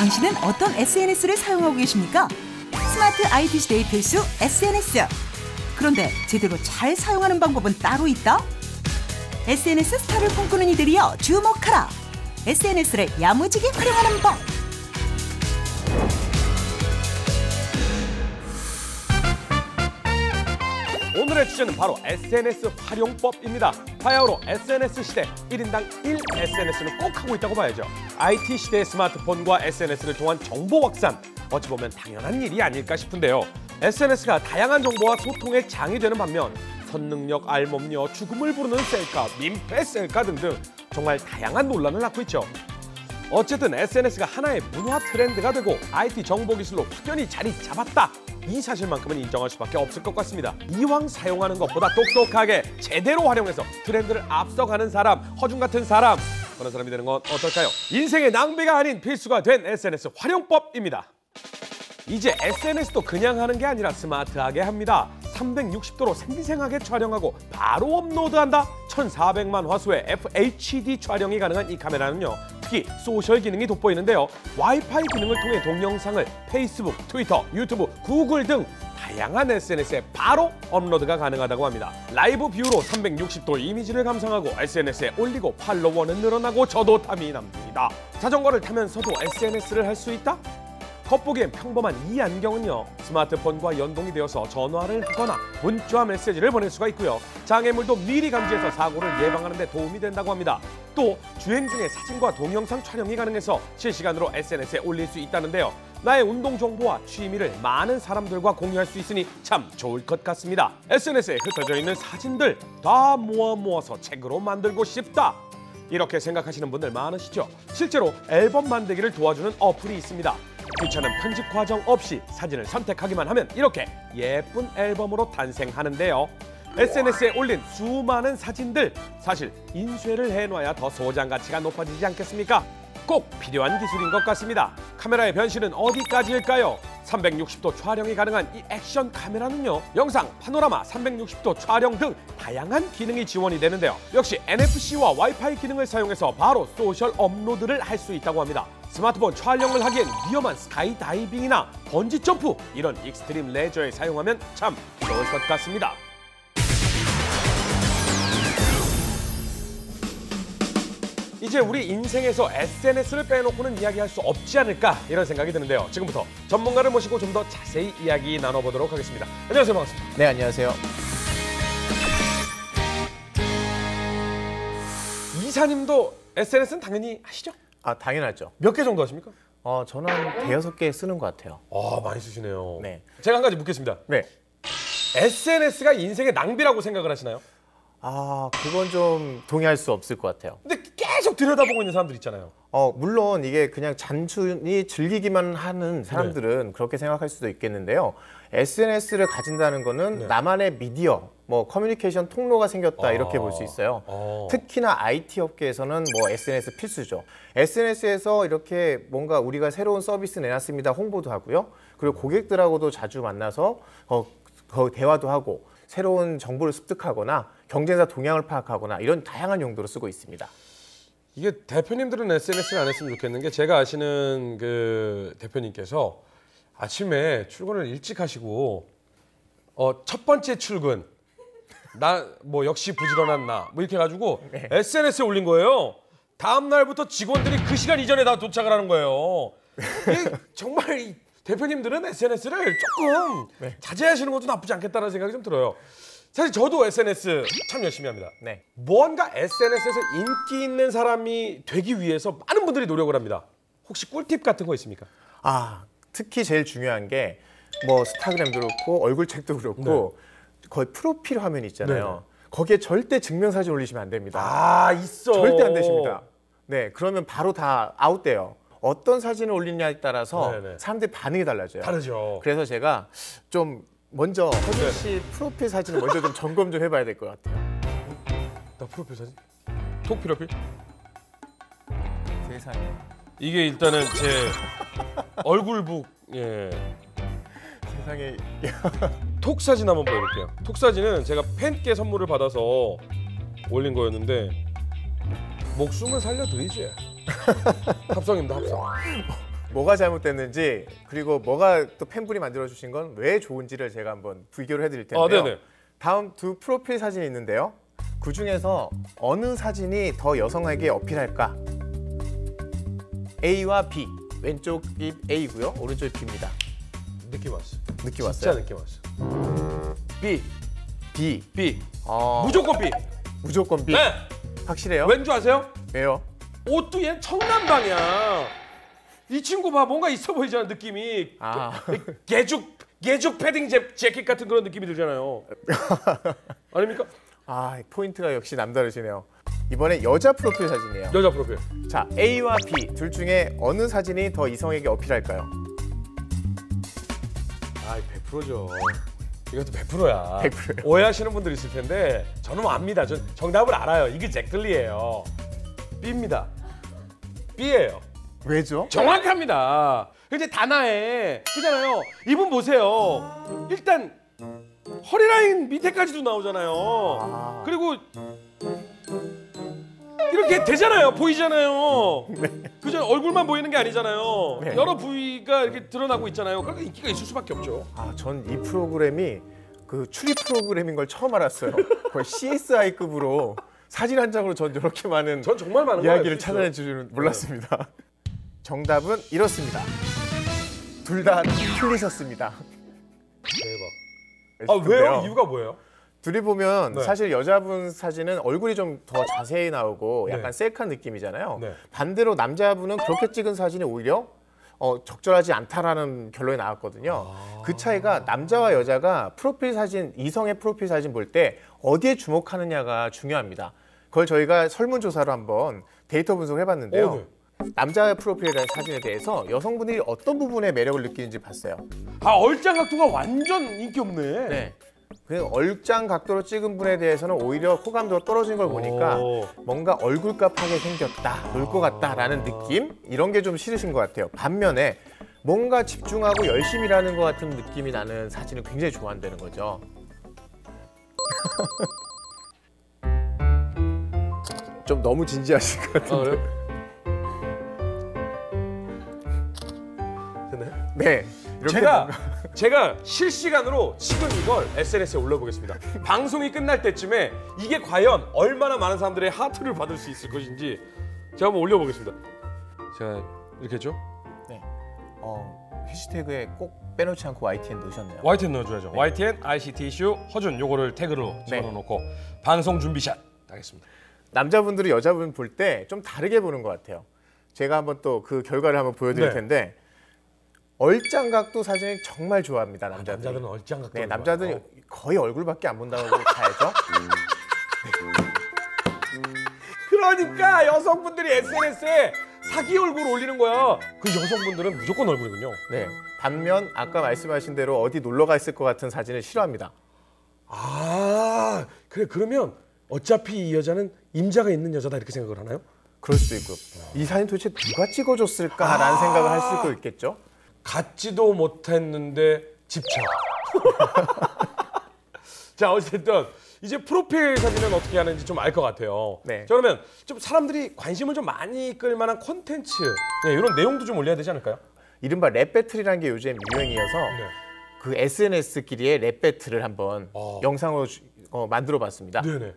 당신은 어떤 SNS를 사용하고 계십니까? 스마트 IT 시대의 필수 SNS. 그런데 제대로 잘 사용하는 방법은 따로 있다? SNS 스타를 꿈꾸는 이들이여 주목하라. SNS를 야무지게 활용하는 법. 오늘의 주제는 바로 SNS 활용법입니다. 바야흐로 SNS 시대 1인당 1 SNS는 꼭 하고 있다고 봐야죠. IT 시대의 스마트폰과 SNS를 통한 정보 확산, 어찌 보면 당연한 일이 아닐까 싶은데요. SNS가 다양한 정보와 소통의 장이 되는 반면 선능력, 알몸녀, 죽음을 부르는 셀카, 민폐 셀카 등등 정말 다양한 논란을 낳고 있죠. 어쨌든 SNS가 하나의 문화 트렌드가 되고 IT 정보기술로 확연히 자리 잡았다. 이 사실만큼은 인정할 수밖에 없을 것 같습니다. 이왕 사용하는 것보다 똑똑하게 제대로 활용해서 트렌드를 앞서가는 사람, 허준 같은 사람, 그런 사람이 되는 건 어떨까요? 인생의 낭비가 아닌 필수가 된 SNS 활용법입니다. 이제 SNS도 그냥 하는 게 아니라 스마트하게 합니다. 360도로 생생하게 촬영하고 바로 업로드한다. 1400만 화소의 FHD 촬영이 가능한 이 카메라는요, 특히 소셜 기능이 돋보이는데요. 와이파이 기능을 통해 동영상을 페이스북, 트위터, 유튜브, 구글 등 다양한 SNS에 바로 업로드가 가능하다고 합니다. 라이브 뷰로 360도 이미지를 감상하고 SNS에 올리고 팔로워는 늘어나고 저도 탐이 납니다. 자전거를 타면서도 SNS를 할 수 있다? 겉보기엔 평범한 이 안경은요, 스마트폰과 연동이 되어서 전화를 하거나 문자 메시지를 보낼 수가 있고요. 장애물도 미리 감지해서 사고를 예방하는 데 도움이 된다고 합니다. 또 주행 중에 사진과 동영상 촬영이 가능해서 실시간으로 SNS에 올릴 수 있다는데요. 나의 운동 정보와 취미를 많은 사람들과 공유할 수 있으니 참 좋을 것 같습니다. SNS에 흩어져 있는 사진들 다 모아서 책으로 만들고 싶다. 이렇게 생각하시는 분들 많으시죠? 실제로 앨범 만들기를 도와주는 어플이 있습니다. 귀찮은 편집 과정 없이 사진을 선택하기만 하면 이렇게 예쁜 앨범으로 탄생하는데요. SNS에 올린 수많은 사진들, 사실 인쇄를 해놔야 더 소장 가치가 높아지지 않겠습니까? 꼭 필요한 기술인 것 같습니다. 카메라의 변신은 어디까지일까요? 360도 촬영이 가능한 이 액션 카메라는요, 영상, 파노라마, 360도 촬영 등 다양한 기능이 지원이 되는데요. 역시 NFC와 와이파이 기능을 사용해서 바로 소셜 업로드를 할 수 있다고 합니다. 스마트폰 촬영을 하기엔 위험한 스카이다이빙이나 번지점프, 이런 익스트림 레저에 사용하면 참 좋을 것 같습니다. 이제 우리 인생에서 SNS를 빼놓고는 이야기할 수 없지 않을까, 이런 생각이 드는데요. 지금부터 전문가를 모시고 좀 더 자세히 이야기 나눠보도록 하겠습니다. 안녕하세요. 반갑습니다. 네, 안녕하세요. 이사님도 SNS는 당연히 하시죠? 아, 당연하죠. 몇 개 정도 하십니까? 저는 대여섯 개 쓰는 것 같아요. 많이 쓰시네요. 네. 제가 한 가지 묻겠습니다. 네. SNS가 인생의 낭비라고 생각을 하시나요? 그건 좀 동의할 수 없을 것 같아요. 근데 계속 들여다보고 있는 사람들 있잖아요. 물론 이게 그냥 단순히 즐기기만 하는 사람들은 그렇게 생각할 수도 있겠는데요. SNS를 가진다는 거는 나만의 미디어, 커뮤니케이션 통로가 생겼다, 이렇게 볼 수 있어요. 특히나 IT 업계에서는 SNS 필수죠. SNS에서 이렇게 뭔가 우리가 새로운 서비스 내놨습니다 홍보도 하고요. 그리고 고객들하고도 자주 만나서 대화도 하고 새로운 정보를 습득하거나 경쟁사 동향을 파악하거나 이런 다양한 용도로 쓰고 있습니다. 이게 대표님들은 SNS를 안 했으면 좋겠는 게, 제가 아시는 그 대표님께서 아침에 출근을 일찍 하시고 첫 번째 출근 나 역시 부지런한 나 이렇게 해가지고 SNS에 올린 거예요. 다음 날부터 직원들이 그 시간 이전에 다 도착을 하는 거예요. 이게 정말 이 대표님들은 SNS를 조금 자제하시는 것도 나쁘지 않겠다는 생각이 좀 들어요. 사실 저도 SNS 참 열심히 합니다. 네. 뭔가 SNS에서 인기 있는 사람이 되기 위해서 많은 분들이 노력을 합니다. 혹시 꿀팁 같은 거 있습니까? 특히 제일 중요한 게 스타그램도 그렇고 얼굴책도 그렇고 거의 프로필 화면 있잖아요. 거기에 절대 증명사진 올리시면 안 됩니다. 있어. 절대 안 되십니다. 네, 그러면 바로 다 아웃돼요. 어떤 사진을 올리냐에 따라서 사람들의 반응이 달라져요. 다르죠. 그래서 제가 좀 먼저 허준 씨 프로필 사진을 먼저 좀 점검 좀 해봐야 될 것 같아요. 나 프로필 사진? 톡 프로필? 세상에. 이게 일단은 제 얼굴북, 세상에. 톡 사진 한번 보여볼게요. 톡 사진은 제가 팬께 선물을 받아서 올린 거였는데 목숨을 살려드리지. 합성입니다, 합성. 뭐가 잘못됐는지 그리고 뭐가 또 팬분이 만들어주신 건 왜 좋은지를 제가 한번 비교를 해드릴 텐데요. 네네. 다음 두 프로필 사진이 있는데요. 그 중에서 어느 사진이 더 여성에게 어필할까? A와 B. 왼쪽이 A고요. 오른쪽이 B입니다. 느낌 왔어. 느낌 진짜 왔어요? 느낌 왔어. B. B. B. 어, 무조건 B. 무조건 B. 네. 확실해요? 왠 줄 아세요? 왜요? 옷도 얘 청남방이야. 이 친구 봐, 뭔가 있어 보이잖아, 느낌이. 아. 개죽 패딩 재킷 같은 그런 느낌이 들잖아요. 아닙니까? 아, 포인트가 역시 남다르시네요. 이번에 여자 프로필 사진이에요. 여자 프로필. 자, A와 B 둘 중에 어느 사진이 더 이성에게 어필할까요? 아, 100%죠. 이것도 100%야. 100%요. 오해하시는 분들 있을 텐데 저는 압니다. 전 정답을 알아요. 이게 잭들리예요. B입니다. B예요. 왜죠? 정확합니다. 이제 다나에 그잖아요. 이분 보세요. 일단 허리 라인 밑에까지도 나오잖아요. 아. 그리고 이렇게 되잖아요. 보이잖아요. 그죠? 얼굴만 보이는 게 아니잖아요. 네. 여러 부위가 이렇게 드러나고 있잖아요. 그러니까 인기가 있을 수밖에 없죠. 아, 전 이 프로그램이 그 추리 프로그램인 걸 처음 알았어요. 거의 CSI급으로 사진 한 장으로 전 이렇게 많은 전 정말 많은 이야기를 거 찾아내 줄은 몰랐습니다. 정답은 이렇습니다. 둘 다 틀리셨습니다. 대박. 아, 왜요? 이유가 뭐예요? 둘이 보면 네. 사실 여자분 사진은 얼굴이 좀 더 자세히 나오고 약간 네. 셀카한 느낌이잖아요. 네. 반대로 남자분은 그렇게 찍은 사진이 오히려 적절하지 않다라는 결론이 나왔거든요. 그 차이가 남자와 여자가 프로필 사진, 이성의 프로필 사진 볼 때 어디에 주목하느냐가 중요합니다. 그걸 저희가 설문조사로 한번 데이터 분석을 해봤는데요. 네. 남자 프로필의 사진에 대해서 여성분들이 어떤 부분에 매력을 느끼는지 봤어요. 아, 얼짱 각도가 완전 인기 없네. 네. 그 얼짱 각도로 찍은 분에 대해서는 오히려 호감도가 떨어진 걸 보니까 오. 뭔가 얼굴값하게 생겼다, 놀 것 같다라는 느낌? 이런 게 좀 싫으신 것 같아요. 반면에 뭔가 집중하고 열심히 일하는 것 같은 느낌이 나는 사진을 굉장히 좋아한다는 거죠. 좀 너무 진지하신 것 같은데. 그래요? 됐나요? 네. 이렇게 제가 실시간으로 지금 이걸 SNS에 올려보겠습니다. 방송이 끝날 때쯤에 이게 과연 얼마나 많은 사람들의 하트를 받을 수 있을 것인지 제가 한번 올려보겠습니다. 제가 이렇게 했죠? 네. 해시태그에 꼭 빼놓지 않고 YTN 넣으셨네요. YTN 넣어줘야죠. 네. YTN ICT 이슈 허준 요거를 태그로 집어넣고 방송 준비샷 하겠습니다. 남자분들이 여자분 볼 때 좀 다르게 보는 것 같아요. 제가 한번 또 그 결과를 한번 보여드릴 네. 텐데 얼짱 각도 사진을 정말 좋아합니다. 남자들이. 남자들은 얼짱 각도. 네, 남자들은 거의 얼굴밖에 안 본다고 봐야죠. 그러니까 여성분들이 SNS에 사기 얼굴 올리는 거야. 그 여성분들은 무조건 얼굴이군요. 네. 반면 아까 말씀하신 대로 어디 놀러 가 있을 것 같은 사진을 싫어합니다. 아, 그래, 그러면 어차피 이 여자는 임자가 있는 여자다 이렇게 생각을 하나요? 그럴 수도 있고 이 사진 도대체 누가 찍어줬을까라는 생각을 할 수도 있겠죠. 갖지도 못했는데 집착. 자, 어쨌든 이제 프로필 사진은 어떻게 하는지 좀 알 것 같아요. 네. 자, 그러면 좀 사람들이 관심을 좀 많이 끌 만한 콘텐츠, 네, 이런 내용도 좀 올려야 되지 않을까요? 이른바 랩 배틀이라는 게 요즘 유행이어서 네. 그 SNS끼리의 랩 배틀을 한번 영상으로 만들어봤습니다. 네네.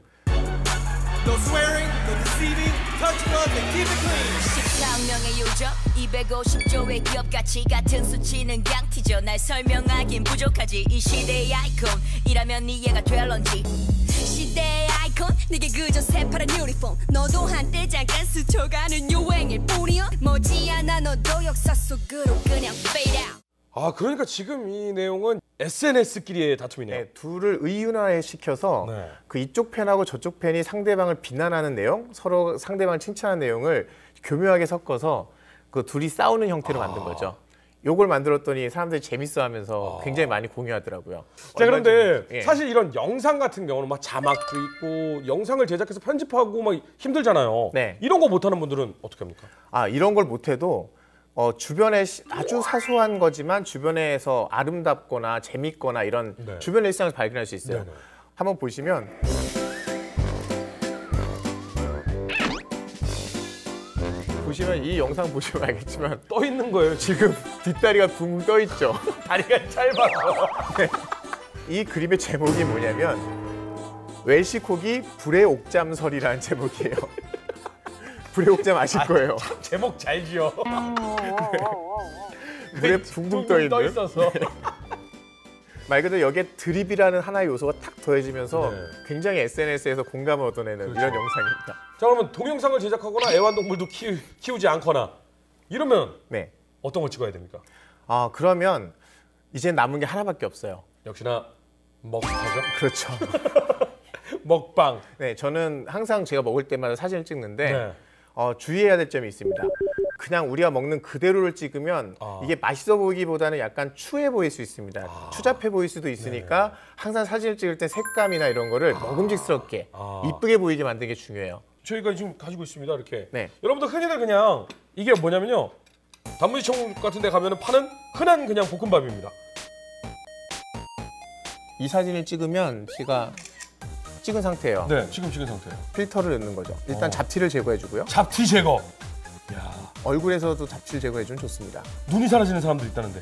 No swearing, no deceiving, touch gloves and keep it clean. 14명의 요정 250조의 기업 가치 같은 수치는 양티죠. 날 설명하긴 부족하지. 이 시대의 아이콘이라면 이해가 될런지. 시대의 아이콘 네게 그저 새파란 유니폼. 너도 한때 잠깐 스쳐가는 유행일 뿐이야. 머지않아 너도 역사 속으로 그냥 fade out. 아, 그러니까 지금 이 내용은 SNS끼리의 다툼이네요. 네, 둘을 의윤화시켜서 네. 그 이쪽 팬하고 저쪽 팬이 상대방을 비난하는 내용, 서로 상대방을 칭찬하는 내용을 교묘하게 섞어서 그 둘이 싸우는 형태로 만든 거죠. 요걸 만들었더니 사람들이 재밌어하면서 굉장히 많이 공유하더라고요. 자, 그런데 예. 사실 이런 영상 같은 경우는 막 자막도 있고 영상을 제작해서 편집하고 막 힘들잖아요. 네. 이런 거 못하는 분들은 어떻게 합니까? 아, 이런 걸 못해도 주변에 아주 사소한 거지만 주변에서 아름답거나 재밌거나 이런 네. 주변 일상을 발견할 수 있어요. 네네. 한번 보시면 보시면 이 영상 보시면 알겠지만 떠 있는 거예요 지금. 지금 뒷다리가 붕 떠 있죠. 다리가 짧아서. 이 그림의 제목이 뭐냐면 웰시코기 불의 옥잠설이라는 제목이에요. 불의 옥잠 아실 거예요. 참 제목 잘 지어. 물에 붕붕 떠 있는. 있어서. 말 그대로 여기에 드립이라는 하나의 요소가 탁 더해지면서 네. 굉장히 SNS에서 공감을 얻어내는 이런 영상입니다. 자 그러면 동영상을 제작하거나 애완동물도 키우지 않거나 이러면 네. 어떤 걸 찍어야 됩니까? 아 그러면 이제 남은 게 하나밖에 없어요. 역시나 먹스타죠. 그렇죠. 먹방. 네, 저는 항상 제가 먹을 때마다 사진을 찍는데 네. 주의해야 될 점이 있습니다. 그냥 우리가 먹는 그대로를 찍으면 이게 맛있어 보이기보다는 약간 추해 보일 수 있습니다. 추잡해 보일 수도 있으니까 항상 사진을 찍을 때 색감이나 이런 거를 먹음직스럽게 이쁘게 보이게 만드는 게 중요해요. 저희가 지금 가지고 있습니다. 이렇게. 네. 여러분들 흔히들 그냥 이게 뭐냐면요. 단무지청 같은 데 가면 파는 흔한 그냥 볶음밥입니다. 이 사진을 찍으면 제가 찍은 상태예요. 네, 지금 찍은 상태예요. 필터를 넣는 거죠. 일단 잡티를 제거해 주고요. 잡티 제거. 야, 얼굴에서도 잡티를 제거해 주면 좋습니다. 눈이 사라지는 사람도 있다는데.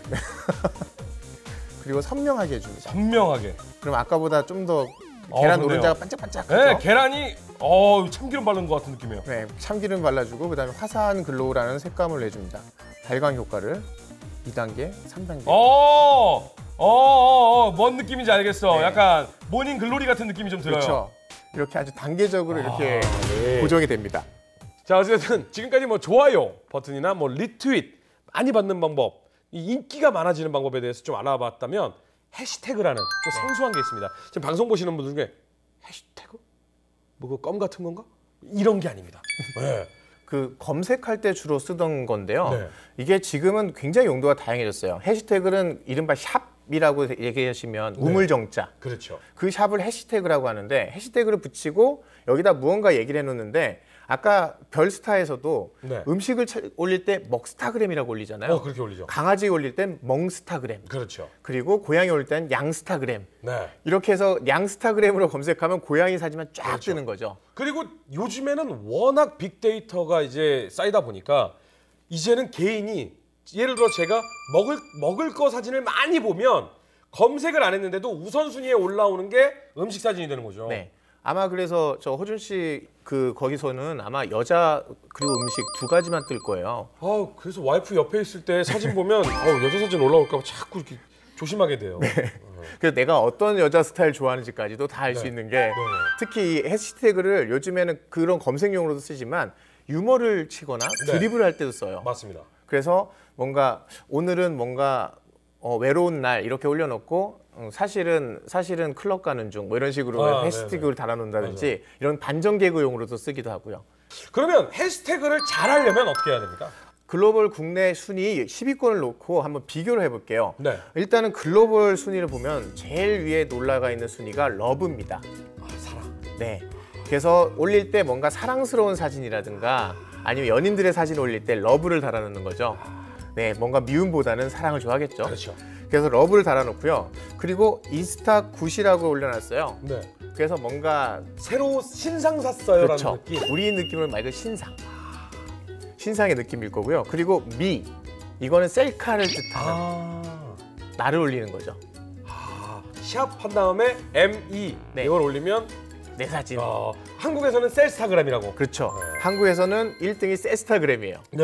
그리고 선명하게 해줍니다. 선명하게. 그럼 아까보다 좀 더 계란 그러네요. 노른자가 반짝반짝하죠? 네, 계란이 참기름 바른 것 같은 느낌이에요. 네, 참기름 발라주고 그다음에 화사한 글로우라는 색감을 내줍니다. 발광 효과를 2단계, 3단계. 뭔 느낌인지 알겠어. 네. 약간 모닝 글로리 같은 느낌이 좀 들어요. 그렇죠. 이렇게 아주 단계적으로 이렇게 네. 고정이 됩니다. 자, 어쨌든 지금까지 뭐 좋아요 버튼이나 뭐 리트윗 많이 받는 방법, 이 인기가 많아지는 방법에 대해서 좀 알아봤다면 해시태그라는 또 생소한 게 있습니다. 지금 방송 보시는 분들 중에 해시태그? 뭐 그 껌 같은 건가? 이런 게 아닙니다. 네. 그 검색할 때 주로 쓰던 건데요. 네. 이게 지금은 굉장히 용도가 다양해졌어요. 해시태그는 이른바 샵이라고 얘기하시면 우물정자. 그렇죠. 그 샵을 해시태그라고 하는데 해시태그를 붙이고 여기다 무언가 얘기를 해놓는데 아까 별스타에서도 네. 음식을 올릴 때 먹스타그램이라고 올리잖아요. 그렇게 올리죠. 강아지 올릴 땐 멍스타그램. 그렇죠. 그리고 고양이 올릴 땐 양스타그램. 네. 이렇게 해서 양스타그램으로 검색하면 고양이 사진만 쫙 그렇죠. 뜨는 거죠. 그리고 요즘에는 워낙 빅데이터가 이제 쌓이다 보니까 이제는 개인이 예를 들어 제가 먹을 거 사진을 많이 보면 검색을 안 했는데도 우선순위에 올라오는 게 음식 사진이 되는 거죠. 네. 아마 그래서 저 호준 씨 거기서는 아마 여자 그리고 음식 두 가지만 뜰 거예요. 그래서 와이프 옆에 있을 때 사진 보면 여자 사진 올라올까 봐 자꾸 이렇게 조심하게 돼요. 그래서 내가 어떤 여자 스타일 좋아하는지까지도 다 알 수 있는 게 특히 이 해시태그를 요즘에는 그런 검색용으로도 쓰지만 유머를 치거나 드립을 할 때도 써요. 맞습니다. 그래서 뭔가 오늘은 뭔가 외로운 날 이렇게 올려놓고 사실은 클럽 가는 중 뭐 이런 식으로 해시태그를 달아놓는다든지 이런 반전 개그용으로도 쓰기도 하고요. 그러면 해시태그를 잘 하려면 어떻게 해야 됩니까? 글로벌 국내 순위 10위권을 놓고 한번 비교를 해볼게요. 네. 일단은 글로벌 순위를 보면 제일 위에 올라가 있는 순위가 러브입니다. 사랑. 네. 그래서 올릴 때 뭔가 사랑스러운 사진이라든가 아니면 연인들의 사진 올릴 때 러브를 달아놓는 거죠. 네, 뭔가 미움보다는 사랑을 좋아하겠죠. 그렇죠. 그래서 러브를 달아놓고요. 그리고 인스타 굿이라고 올려놨어요. 네. 그래서 뭔가 새로 신상 샀어요라는 그렇죠. 느낌. 우리 느낌으로 말 그대로 신상의 느낌일 거고요. 그리고 미 이거는 셀카를 뜻하는 나를 올리는 거죠. 샵 한 다음에 ME 네. 이걸 올리면 내 사진. 한국에서는 셀스타그램이라고. 그렇죠. 한국에서는 1등이 셀스타그램이에요. 네.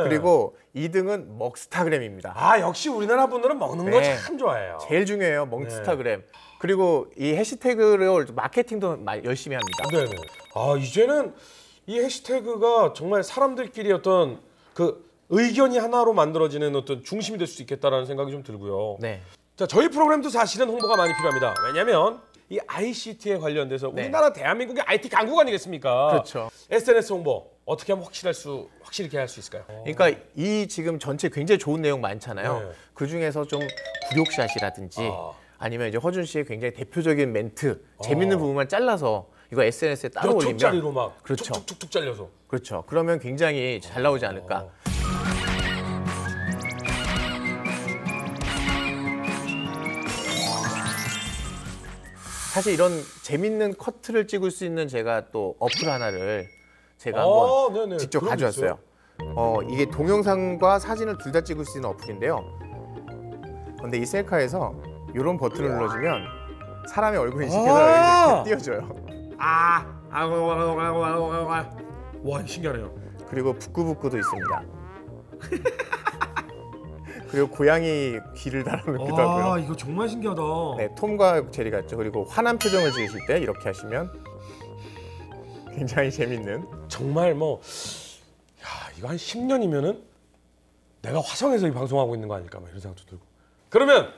그리고 2등은 먹스타그램입니다. 역시 우리나라 분들은 먹는 거 네. 참 좋아해요. 제일 중요해요. 먹스타그램. 그리고 이 해시태그를 마케팅도 열심히 합니다. 네네. 이제는 이 해시태그가 정말 사람들끼리 어떤 그 의견이 하나로 만들어지는 어떤 중심이 될 수 있겠다라는 생각이 좀 들고요. 네. 자, 저희 프로그램도 사실은 홍보가 많이 필요합니다. 왜냐하면 이 ICT에 관련돼서 우리나라 대한민국의 IT 강국 아니겠습니까? 그렇죠. SNS 홍보 어떻게 하면 확실하게 할 수 있을까요? 그러니까 이 지금 전체 굉장히 좋은 내용 많잖아요. 네. 그 중에서 좀 굴욕샷이라든지 아니면 이제 허준 씨의 굉장히 대표적인 멘트, 재밌는 부분만 잘라서 이거 SNS에 따로 몇 올리면 초짜리로 막 그렇죠. 툭툭툭툭 잘려서. 그렇죠. 그러면 굉장히 잘 나오지 않을까. 사실 이런 재밌는 커트를 찍을 수 있는 제가 또 어플 하나를 제가 한번 네네. 직접 그런 게 가져왔어요. 이게 동영상과 사진을 둘 다 찍을 수 있는 어플인데요. 근데 이 셀카에서 이런 버튼을 눌러주면 사람의 얼굴 인식해서 이렇게 띄워줘요. 와, 신기하네요. 그리고 북구북구도 있습니다. 그리고 고양이 귀를 달아놓기도 하고요. 이거 정말 신기하다. 네, 톰과 제리 같죠. 그리고 화난 표정을 지으실 때 이렇게 하시면 굉장히 재밌는. 정말 뭐, 야, 이거 한 10년이면은 내가 화성에서 이 방송하고 있는 거 아닐까 막 이런 생각도 들고. 그러면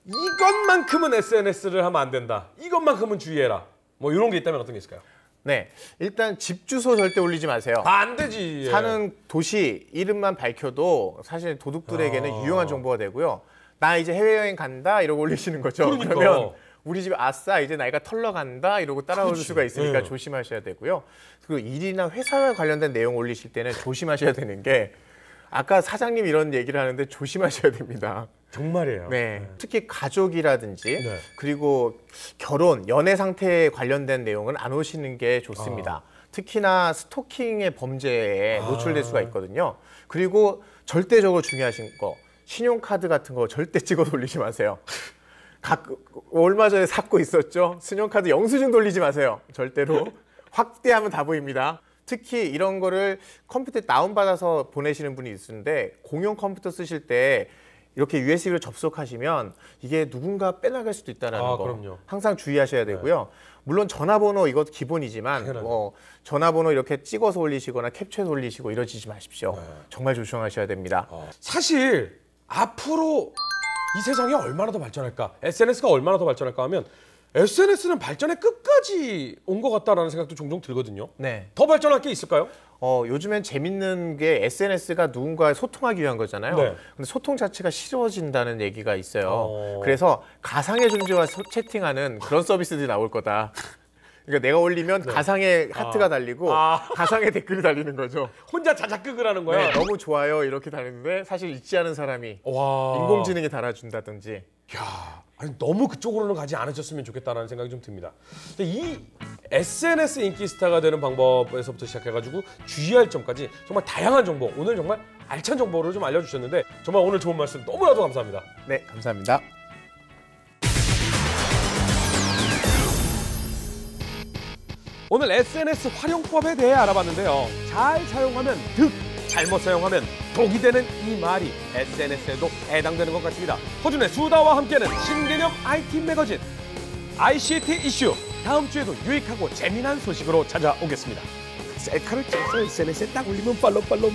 이것만큼은 SNS를 하면 안 된다. 이것만큼은 주의해라. 뭐 이런 게 있다면 어떤 게 있을까요? 네, 일단 집 주소 절대 올리지 마세요. 안 되지. 사는 도시 이름만 밝혀도 사실 도둑들에게는 유용한 정보가 되고요. 나 이제 해외여행 간다 이러고 올리시는 거죠. 그러니까. 그러면 우리 집 아싸 이제 나이가 털러 간다 이러고 따라올 그렇지. 수가 있으니까 네. 조심하셔야 되고요. 그리고 일이나 회사와 관련된 내용 올리실 때는 조심하셔야 되는 게 아까 사장님 이런 얘기를 하는데 조심하셔야 됩니다. 정말이에요. 네. 특히 가족이라든지 네. 그리고 결혼, 연애 상태에 관련된 내용은 안 오시는 게 좋습니다. 특히나 스토킹의 범죄에 노출될 수가 있거든요. 그리고 절대적으로 중요하신 거, 신용카드 같은 거 절대 찍어 돌리지 마세요. 얼마 전에 샀고 있었죠. 신용카드 영수증 돌리지 마세요. 절대로. 확대하면 다 보입니다. 특히 이런 거를 컴퓨터에 다운받아서 보내시는 분이 있는데 공용 컴퓨터 쓰실 때 이렇게 USB로 접속하시면 이게 누군가 빼나갈 수도 있다는 거 그럼요. 항상 주의하셔야 되고요. 물론 전화번호 이것 기본이지만 전화번호 이렇게 찍어서 올리시거나 캡처해서 올리시고 이러지 마십시오. 정말 조심하셔야 됩니다. 사실 앞으로 이 세상이 얼마나 더 발전할까, SNS가 얼마나 더 발전할까 하면 SNS는 발전의 끝까지 온 것 같다라는 생각도 종종 들거든요. 네. 더 발전할 게 있을까요? 요즘엔 재밌는 게 SNS가 누군가와 소통하기 위한 거잖아요. 네. 근데 소통 자체가 싫어진다는 얘기가 있어요. 그래서 가상의 존재와 채팅하는 그런 서비스들이 나올 거다. 그러니까 내가 올리면 가상의 하트가 달리고 가상의 댓글이 달리는 거죠. 혼자 자작극을 하는 거야. 네, 너무 좋아요 이렇게 달리는데 사실 읽지 않은 사람이 와. 인공지능이 달아준다든지. 야, 아니, 너무 그쪽으로는 가지 않으셨으면 좋겠다는 생각이 좀 듭니다. 근데 이 SNS 인기 스타가 되는 방법에서부터 시작해가지고 주의할 점까지 정말 다양한 정보, 오늘 정말 알찬 정보를 좀 알려주셨는데 정말 오늘 좋은 말씀 너무나도 감사합니다. 네, 감사합니다. 오늘 SNS 활용법에 대해 알아봤는데요. 잘 사용하면 득, 잘못 사용하면 독이 되는 이 말이 SNS에도 해당되는 것 같습니다. 허준의 수다와 함께하는 신개념 IT 매거진 ICT 이슈, 다음 주에도 유익하고 재미난 소식으로 찾아오겠습니다. 셀카를 찍어서 SNS에 딱 올리면 팔로우.